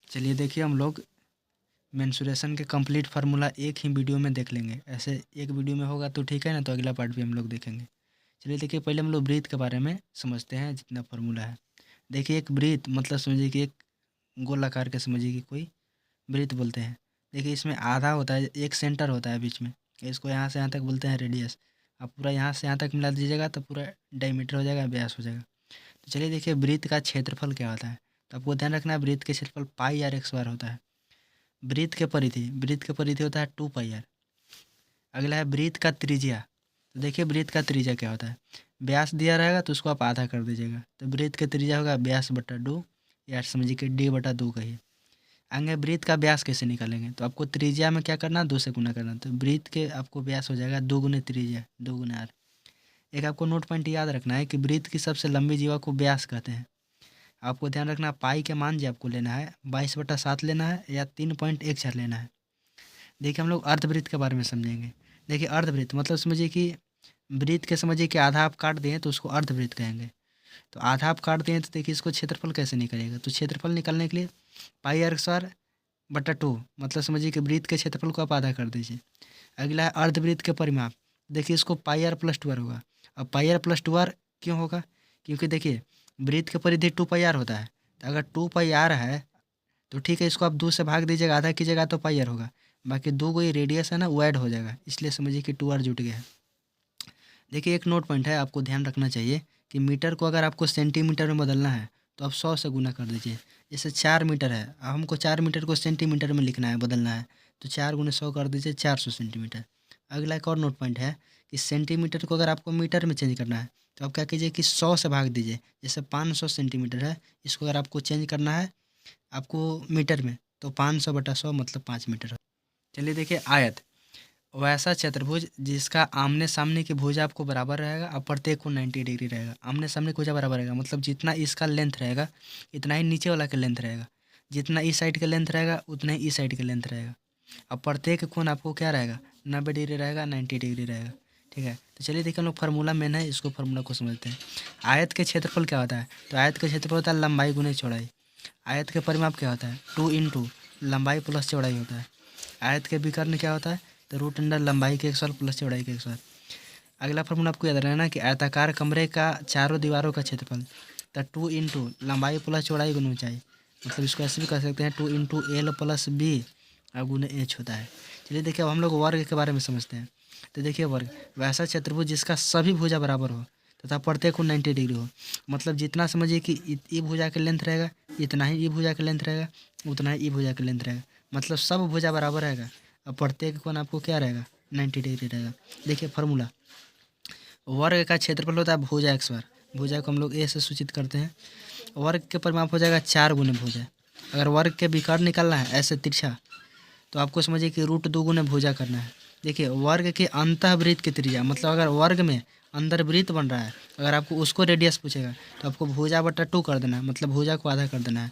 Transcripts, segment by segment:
चलिए देखिए हम लोग मेंसुरेशन के कंप्लीट फार्मूला एक ही वीडियो में देख लेंगे। ऐसे एक वीडियो में होगा तो ठीक है ना, तो अगला पार्ट भी हम लोग देखेंगे। चलिए देखिए पहले हम लोग ब्रीथ के बारे में समझते हैं जितना फार्मूला है। देखिए एक ब्रीथ मतलब समझिए कि एक गोल आकार के समझिए कि कोई ब्रीथ बोलते हैं। देखिए इसमें आधा होता है, एक सेंटर होता है बीच में, इसको यहाँ से यहाँ तक बोलते हैं रेडियस। आप पूरा यहाँ से यहाँ तक मिला दीजिएगा तो पूरा डायमीटर हो जाएगा, व्यास हो जाएगा। तो चलिए देखिए ब्रीथ का क्षेत्रफल क्या होता है। तो आपको ध्यान रखना है ब्रीथ के क्षेत्रफल पाई आर एक्स बार होता है। ब्रीथ के परिधि होता है 2 पाई आर। अगला है ब्रीथ का त्रिज्या। तो देखिए ब्रीथ का त्रिज्या क्या होता है। व्यास दिया रहेगा तो उसको आप आधा कर दीजिएगा, तो ब्रीथ का त्रिज्या होगा व्यास बटा 2, या समझिए कि d/2 कहिए। आगे ब्रीथ का व्यास कैसे निकालेंगे, तो आपको त्रिज्या में क्या करना है, 2 से गुना करना। तो ब्रीथ के आपको व्यास हो जाएगा 2 गुने त्रिज्या, 2 गुने आर। एक आपको नोट पॉइंट याद रखना है कि ब्रीथ की सबसे लंबी जीवा को व्यास कहते हैं। आपको ध्यान रखना पाई के मान जो आपको लेना है 22/7 लेना है या 3.14 लेना है। देखिए हम लोग अर्धवृत्त के बारे में समझेंगे। देखिए अर्धवृत्त मतलब समझिए कि वृत्त के समझिए कि आधा आप काट दें तो उसको अर्धवृत्त कहेंगे। तो आधा आप काट दें तो देखिए इसको क्षेत्रफल कैसे निकलेगा, तो क्षेत्रफल निकालने के लिए पाई आर स्क्वायर बटा 2 मतलब समझिए कि वृत्त के क्षेत्रफल को आप आधा कर दीजिए। अगला है अर्धवृत्त के परिमाप। देखिए इसको पाई आर प्लस 2 आर होगा। अब पाई आर प्लस 2 आर क्यों होगा, क्योंकि देखिए वृत्त के परिधि 2 पाई आर होता है। तो अगर 2 पाई आर है तो ठीक है, इसको आप 2 से भाग दीजिएगा, आधा कीजिएगा तो पाई आर होगा। बाकी 2 को ये रेडियस है ना, वो ऐड हो जाएगा, इसलिए समझिए कि 2 आर जुट गया है। देखिए एक नोट पॉइंट है आपको ध्यान रखना चाहिए कि मीटर को अगर आपको सेंटीमीटर में बदलना है तो आप 100 से गुना कर दीजिए। जैसे 4 मीटर है, अब हमको 4 मीटर को सेंटीमीटर में लिखना है, बदलना है, तो 4 गुने 100 कर दीजिए, 400 सेंटीमीटर। अगला एक और नोट पॉइंट है कि सेंटीमीटर को अगर आपको मीटर में चेंज करना है तो आप क्या कीजिए कि 100 से भाग दीजिए। जैसे 500 सेंटीमीटर है, इसको अगर आपको चेंज करना है आपको मीटर में, तो 500/100 मतलब 5 मीटर। चलिए देखिए आयत वैसा चतुर्भुज जिसका आमने सामने की भुजा आपको बराबर रहेगा और प्रत्येक को 90 डिग्री रहेगा। आमने सामने की भुजा बराबर रहेगा मतलब जितना इसका लेंथ रहेगा इतना ही नीचे वाला का लेंथ रहेगा, जितना इस साइड का लेंथ रहेगा उतना ही इस साइड का लेंथ रहेगा। अब प्रत्येक कोण आपको क्या रहेगा, 90 डिग्री रहेगा, 90 डिग्री रहेगा। ठीक है, तो चलिए देखिए हम लोग फार्मूला मेन है, इसको फार्मूला को समझते हैं। आयत के क्षेत्रफल क्या होता है, तो आयत का क्षेत्रफल होता है लंबाई गुने चौड़ाई। आयत के परिमाप क्या होता है, 2 लंबाई प्लस चौड़ाई होता है। आयत के विकर्ण क्या होता है, तो रूट अंडर लंबाई के 100 प्लस चौड़ाई के 100। अगला फॉर्मूला आपको याद रखना कि आयताकार कमरे का चारों दीवारों का क्षेत्रफल, तो 2 लंबाई प्लस चौड़ाई गुना ऊंचाई, मतलब इसको ऐसे भी कर सकते हैं 2 L + B और गुना H होता है। चलिए देखिए अब हम लोग वर्ग के बारे में समझते हैं। तो देखिए वर्ग वैसा चतुर्भुज जिसका सभी भुजा बराबर हो तथा प्रत्येक को 90 डिग्री हो। मतलब जितना समझिए कि ई भुजा का लेंथ रहेगा इतना ही ई भुजा का लेंथ रहेगा, उतना ही ई भुजा का लेंथ रहेगा, मतलब सब भुजा बराबर रहेगा। अब प्रत्येक कोण आपको क्या रहेगा, 90 डिग्री रहेगा। देखिए फार्मूला वर्ग का क्षेत्रफल होता है भुजा एक्स बार। भुजा को हम लोग ए से सूचित करते हैं। वर्ग के परिमाप हो जाएगा 4 गुने भुजा। अगर वर्ग के विकर्ण निकालना है ऐसे तिरछा, तो आपको समझिए कि √2 गुने भुजा करना है। देखिए वर्ग के अंतःवृत्त की त्रिज्या मतलब अगर वर्ग में अंदर वृत्त बन रहा है, अगर आपको उसको रेडियस पूछेगा तो आपको भुजा बटा 2 कर देना है, मतलब भुजा को आधा कर देना है।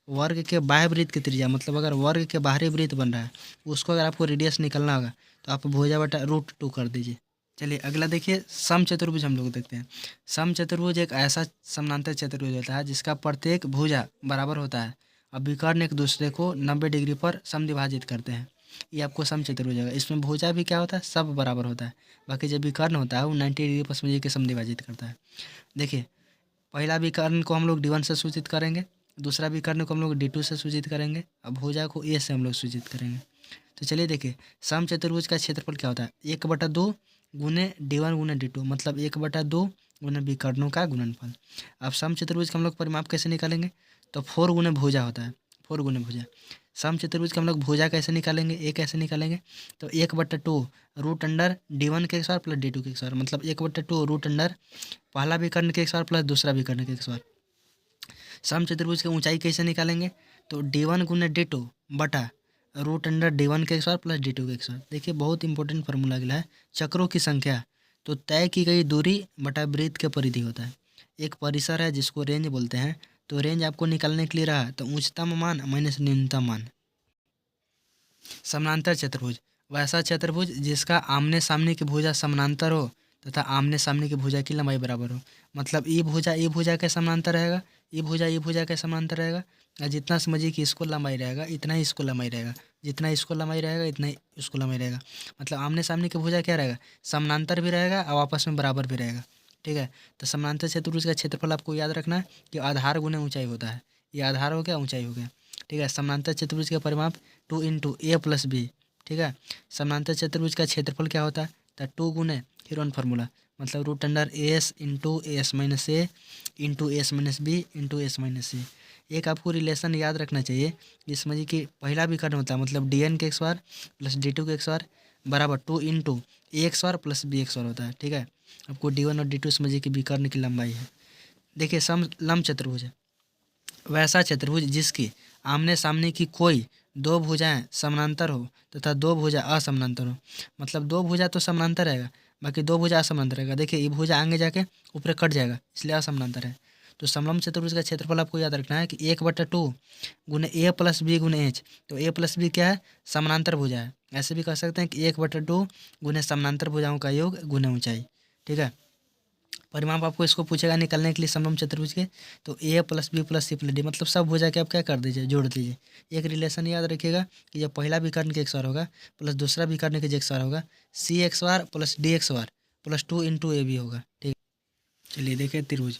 वर्ग के बाह्य वृत्त की त्रिज्या मतलब अगर वर्ग के बाहरी वृत्त बन रहा है उसको अगर आपको रेडियस निकालना होगा तो आप भुजा बटा √2 कर दीजिए। चलिए अगला देखिए समचतुर्भुज हम लोग देखते हैं। समचतुर्भुज एक ऐसा समानांतर चतुर्भुज होता है जिसका प्रत्येक भुजा बराबर होता है और विकर्ण एक दूसरे को 90 डिग्री पर समद्विभाजित करते हैं। ये आपको समचतुर्भुज होगा। इसमें भुजा भी क्या होता है, सब बराबर होता है। बाकी जब विकर्ण होता है वो 90 डिग्री पर समझिए कि समद्विभाजित करता है। देखिए पहला विकर्ण को हम लोग D1 से सूचित करेंगे, दूसरा विकर्ण को हम लोग D2 से सूचित करेंगे, अब भुजा को A से हम लोग सूचित करेंगे। तो चलिए देखिए समचतुर्भुज का क्षेत्रफल क्या होता है, 1/2 गुने D1 गुने D2 मतलब 1/2 गुने विकर्णों का गुणनफल। अब समचतुर्भुज का हम लोग परिमाप कैसे निकालेंगे, तो 4 गुने भुजा होता है, 4 गुने भुजा। समचतुर्भुज का हम लोग भुजा कैसे निकालेंगे, ए कैसे निकालेंगे, तो 1/2 रूट अंडर D1 के स्क्वायर प्लस D2 के स्क्वायर मतलब 1/2 रूट अंडर पहला विकर्ण के स्क्वायर प्लस दूसरा विकर्ण के स्क्वायर। समचतुर्भुज की ऊंचाई कैसे निकालेंगे, तो D1 गुने D2 बटा रूट अंडर D1 के स्क्वायर प्लस D2 के स्क्वायर। देखिए बहुत इंपॉर्टेंट फार्मूला अगला है, चक्रों की संख्या तो तय की गई दूरी बटा वृत्त के परिधि होता है। एक परिसर है जिसको रेंज बोलते हैं, तो रेंज आपको निकालने के लिए रहा तो उच्चतम मान माइनस न्यूनतम मान। समानांतर चतुर्भुज वैसा चतुर्भुज जिसका आमने सामने की भुजा समानांतर हो तथा आमने सामने की भुजा की लंबाई बराबर हो। मतलब ई भुजा के समानांतर रहेगा, ई भुजा के समानांतर रहेगा, जितना समझिए कि इसको लंबाई रहेगा इतना ही इसको लंबाई रहेगा, जितना इसको लंबाई रहेगा इतना ही इसको लंबाई रहेगा। मतलब आमने सामने की भुजा क्या रहेगा, समानांतर भी रहेगा और आपस में बराबर भी रहेगा। ठीक है, तो समानांतर चतुर्भुज का क्षेत्रफल आपको याद रखना है कि आधार गुने ऊंचाई होता है। ये आधार हो गया, ऊंचाई हो गया। ठीक है, समानांतर चतुर्भुज का परिमाप 2 × A + B। ठीक है, समानांतर चतुर्भुज का क्षेत्रफल क्या होता है, तो 2 गुने फिर वन फार्मूला, मतलब √AS × A - B × एक आपको रिलेशन याद रखना चाहिए, जिसमें जी कि पहला विकर्ण होता है, मतलब DN के x² + D2 के x² बराबर 2 × A x² + B x² होता है। ठीक है, आपको D1 और D2 समझिए कि विकर्ण की लंबाई है। देखिए समलंब चतुर्भुज है वैसा चतुर्भुज जिसकी आमने सामने की कोई दो भुजाएं समानांतर हो तथा दो भुजा असमानांतर हो। मतलब दो भुजा तो समानांतर रहेगा, बाकी दो भुजा असमानांतर रहेगा। देखिए ये भुजा आगे जाके ऊपर कट जाएगा, इसलिए असमानांतर है। तो समलंब चतुर्भुज का क्षेत्रफल आपको याद रखना है कि 1/2 गुने A + B × H। तो A + B क्या है, समानांतर भुजा है। ऐसे भी कह सकते हैं कि 1/2 गुने समानांतर भुजाओं का योग गुने ऊंचाई। ठीक है, परिमाप आपको इसको पूछेगा निकालने के लिए समलंब चतुर्भुज के, तो A + B + C + D मतलब सब भुजा के आप क्या कर दीजिए, जोड़ दीजिए। एक रिलेशन याद रखिएगा कि जब पहला विकर्ण के x² होगा प्लस दूसरा विकर्ण के x² होगा, C x² + D x² + 2 × AB होगा। ठीक, चलिए देखिए त्रिभुज।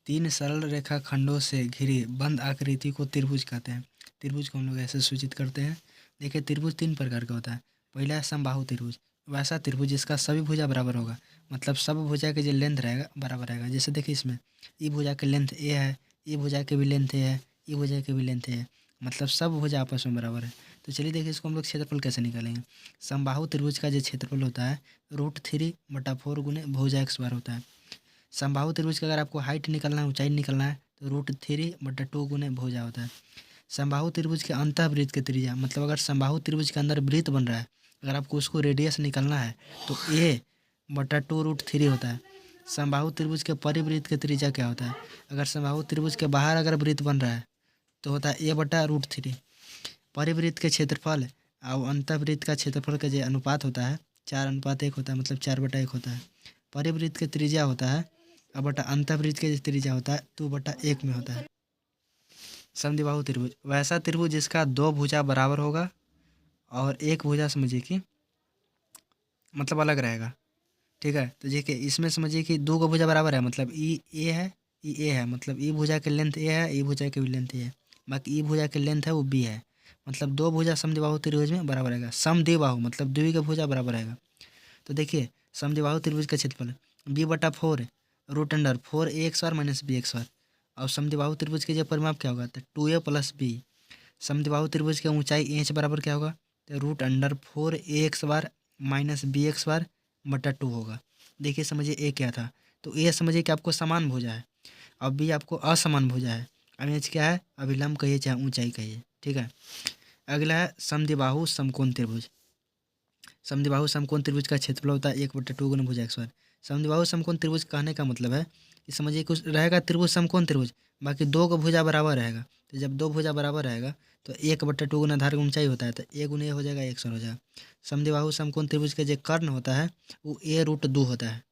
3 सरल रेखा खंडों से घिरी बंद आकृति को त्रिभुज कहते हैं। त्रिभुज को हम लोग ऐसे सूचित करते हैं। देखिए त्रिभुज 3 प्रकार का होता है। पहला है समबाहु त्रिभुज, वैसा त्रिभुज जिसका सभी भुजा बराबर होगा, मतलब सब भुजा के जो लेंथ रहेगा बराबर रहेगा। जैसे देखिए इसमें ई भुजा की लेंथ ए है, ई भुजा की भी लेंथ ए है, ई भुजा की भी लेंथ ए है, मतलब सब भुजा आपस में बराबर है। तो चलिए देखिए इसको हम लोग क्षेत्रफल कैसे निकालेंगे। समबाहु त्रिभुज का जो क्षेत्रफल होता है √3/4 गुने भुजा x² होता है। समबाहु त्रिभुज का अगर आपको हाइट निकालना है, ऊंचाई निकालना है, तो √3/2 गुने भुजा होता है। समबाहु त्रिभुज के अंतःवृत्त की त्रिज्या, मतलब अगर समबाहु त्रिभुज के अंदर वृत्त बन रहा है, अगर आपको उसको रेडियस निकालना है तो A/2 √3 होता है। समबाहु त्रिभुज के परिवृत्त की त्रिज्या क्या होता है, अगर समबाहु त्रिभुज के बाहर अगर वृत्त बन रहा है तो होता है A/√3। परिवृत्त के क्षेत्रफल और अंतःवृत्त का क्षेत्रफल का जो अनुपात होता है 4:1 होता है, मतलब 4/1 होता है। परिवृत्त की त्रिज्या होता है और बटा अंतःवृत्त के जो त्रिज्या होता है 2/1 में होता है। समद्विबाहु त्रिभुज वैसा त्रिभुज जिसका दो भुजा बराबर होगा और एक भुजा समझिए कि मतलब अलग रहेगा। ठीक है, तो देखिए इसमें समझिए कि दो को भुजा बराबर है, मतलब ई ए है, ई ए है, मतलब ई भुजा की लेंथ ए है, ई भुजा की भी लेंथ ए है, बाकी ई भुजा की लेंथ है वो बी है। मतलब दो भुजा समद्विबाहु त्रिभुज में बराबर रहेगा। समद्विबाहु मतलब द्वि का भुजा बराबर रहेगा। तो देखिए समद्विबाहु त्रिभुज का क्षेत्रफल B/4 √4 A x² - B x²। और समद्विबाहु त्रिभुज के जो परिमाप क्या होगा, तो 2A + B। समद्विबाहु त्रिभुज की ऊंचाई h बराबर क्या होगा, तो √4 AX² - BX²/2 होगा। देखिए समझिए ए क्या था, तो ए समझिए कि आपको समान भुजा है और बी आपको असमान भुजा है। अब एच क्या है, अभिलंब कहिए चाहे ऊंचाई कहिए। ठीक है, अगला है समद्विबाहु समकोण त्रिभुज। समद्विबाहु समकोण त्रिभुज का क्षेत्रफल होता है 1/2 गुना भुजा x²। समद्विबाहु समकोण त्रिभुज कहने का मतलब है कि समझिए कुछ रहेगा त्रिभुज समकोण त्रिभुज, बाकी दो का भुजा बराबर रहेगा। तो जब दो भुजा बराबर रहेगा तो 1/2 गुना आधार की ऊंचाई होता है, तो ए गुना ए हो जाएगा, x² हो जाएगा। समद्विबाहु समकोण त्रिभुज के जो कर्ण होता है वो A√2 होता है।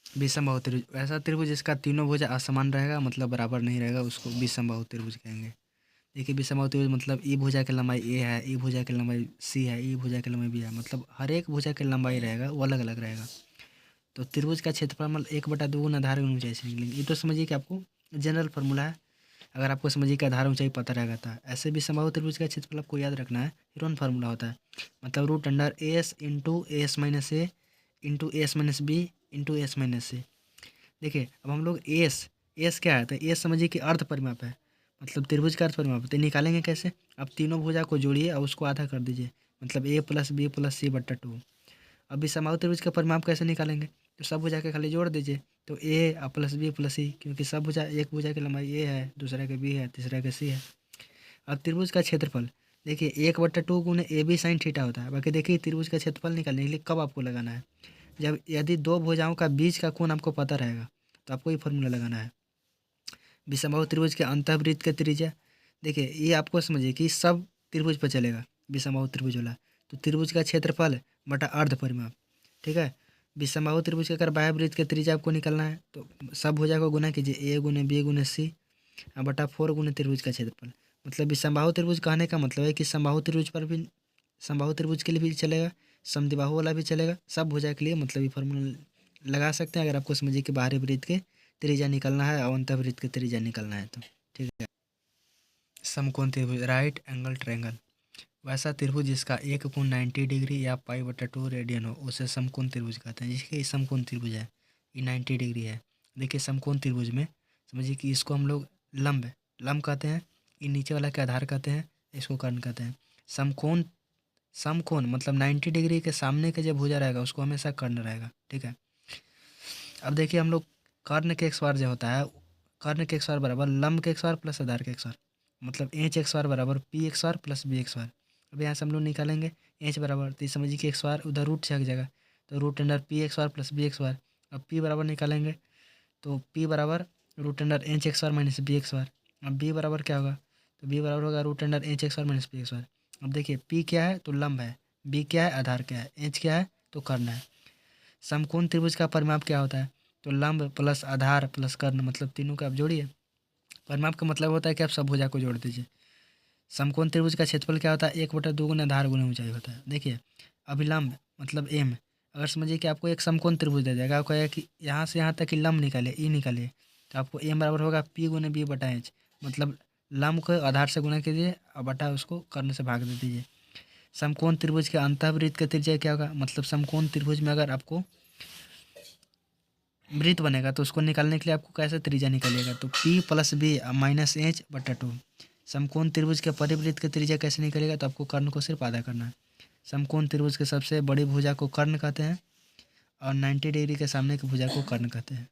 विषमबाहु त्रिभुज वैसा त्रिभुज जिसका तीनों भुजा असमान रहेगा, मतलब बराबर नहीं रहेगा, उसको विषमबाहु त्रिभुज कहेंगे। देखिए विषमबाहु त्रिभुज मतलब ई भुजा की लंबाई ए है, ई भुजा की लंबाई सी है, ई भुजा की लंबाई बी है, मतलब हर एक भुजा की लंबाई रहेगा वो अलग अलग रहेगा। तो त्रिभुज का क्षेत्रफल मतलब 1/2 गुना आधार गुना ऊंचाई से निकलेंगे। ये तो समझिए कि आपको जनरल फार्मूला है, अगर आपको समझिए कि आधार ऊंचाई पता रहेगा था। ऐसे भी समबाहु त्रिभुज का क्षेत्रफल आपको याद रखना है, हीरोन फार्मूला होता है, मतलब √S × A/S - B × देखिए अब हम लोग एस क्या है, तो एस समझिए कि अर्ध परिमाप है, मतलब त्रिभुज का अर्ध परिमाप है। तो निकालेंगे कैसे, आप तीनों भुजा को जोड़िए और उसको आधा कर दीजिए, मतलब A + B + C/2। अब इस समबाहु त्रिभुज का परिमाप कैसे निकालेंगे, तो सब भुजा के खाली जोड़ दीजिए, तो A + B + C, क्योंकि सब भुजा एक भुजा की लंबाई ए है, दूसरा के बी है, तीसरा के सी है। अब त्रिभुज का क्षेत्रफल देखिए 1/2 गुने AB sin थीटा होता है। बाकी देखिए त्रिभुज का क्षेत्रफल निकालने के लिए कब आपको लगाना है, जब यदि दो भुजाओं का बीच का कोण आपको पता रहेगा तो आपको ये फॉर्मूला लगाना है। विषमबाहु त्रिभुज के अंतःवृत्त की त्रिज्या देखिए ये आपको समझिए कि सब त्रिभुज पर चलेगा, विषमबाहु त्रिभुज वाला, तो त्रिभुज का क्षेत्रफल बटा अर्ध परिमाप। ठीक है, विषमबाहु त्रिभुज के अगर बाह्य वृत्त की त्रिज्या आपको निकालना है तो सब भुजा को गुना कीजिए, A × B × C। बटा 4 गुने त्रिभुज का क्षेत्रफल। मतलब इस समबाहु त्रिभुज कहने का मतलब है कि समबाहु त्रिभुज पर भी, समबाहु त्रिभुज के लिए भी चलेगा, समद्विबाहु वाला भी चलेगा, सब भुजा के लिए मतलब ये फार्मूला लगा सकते हैं अगर आपको समझिए कि बाहरी वृत्त के त्रिज्या निकलना है और अंतःवृत्त के त्रिज्या निकलना है तो। ठीक है, समकोण त्रिभुज, राइट एंगल ट्रायंगल, वैसा त्रिभुज जिसका एक कोण 90 डिग्री या पाई/2 रेडियन हो उसे समकोण त्रिभुज कहते हैं। जिसके समकोण त्रिभुज है ये 90 डिग्री है। देखिए समकोण त्रिभुज में समझिए कि इसको हम लोग लंब लंब कहते हैं, ये नीचे वाला के आधार कहते हैं, इसको कर्ण कहते हैं। समकोण समकोण मतलब 90 डिग्री के सामने के जो भुजा रहेगा उसको हमेशा कर्ण रहेगा। ठीक है, अब देखिए हम लोग कर्ण के एक्स बार जो होता है, कर्ण के एक्स बार बराबर लंब के एक्स बार प्लस आधार के एक्स बार, मतलब एच एक्स बार बराबर पी एक्स बार प्लस बी एक्स बार। अब यहाँ से हम लोग निकालेंगे एच बराबर, तो समझिए कि एक्स बार उधर रूट से हट जाएगा, तो रूट अंडर पी एक्स बार प्लस बी एक्स बार। अब पी बराबर निकालेंगे तो पी बराबर रूट अंडर एच एक्स बार माइनस बी एक्स बार। अब बी बराबर क्या होगा, तो बी बराबर होगा रूट अंडर एच एक्स बार माइनस बी एक्स बार। अब देखिए पी क्या है तो लंब है, बी क्या है आधार क्या है, एच क्या है तो कर्ण है। समकोण त्रिभुज का परिमाप क्या होता है, तो लंब प्लस आधार प्लस कर्ण, मतलब तीनों का आप जोड़िए। परिमाप का मतलब होता है कि आप सब भुजा को जोड़ दीजिए। समकोण त्रिभुज का क्षेत्रफल क्या होता है, 1/2 गुना आधार गुना ऊंचाई होता है। देखिए अभिलंब मतलब एम, अगर समझिए कि आपको एक समकोण त्रिभुज दे देगा, आपको कहेगा कि यहाँ से यहाँ तक कि लंब निकालिए, ई निकालिए, तो आपको एम बराबर होगा पी गुने बी बटा एच, मतलब लंब को आधार से गुना कीजिए और बटा उसको कर्ण से भाग दे दीजिए। समकोण त्रिभुज के अंतःवृत्त का त्रिज्या क्या होगा, मतलब समकोण त्रिभुज में अगर आपको वृत्त बनेगा तो उसको निकालने के लिए आपको कैसे त्रिज्या निकालिएगा, तो P plus B minus H बटा 2। समकोण त्रिभुज के परिवृत्त का त्रिज्या कैसे निकलेगा, तो आपको कर्ण को सिर्फ आधा करना है। समकोण त्रिभुज के सबसे बड़ी भुजा को कर्ण कहते हैं और 90 डिग्री के सामने की भुजा को कर्ण कहते हैं।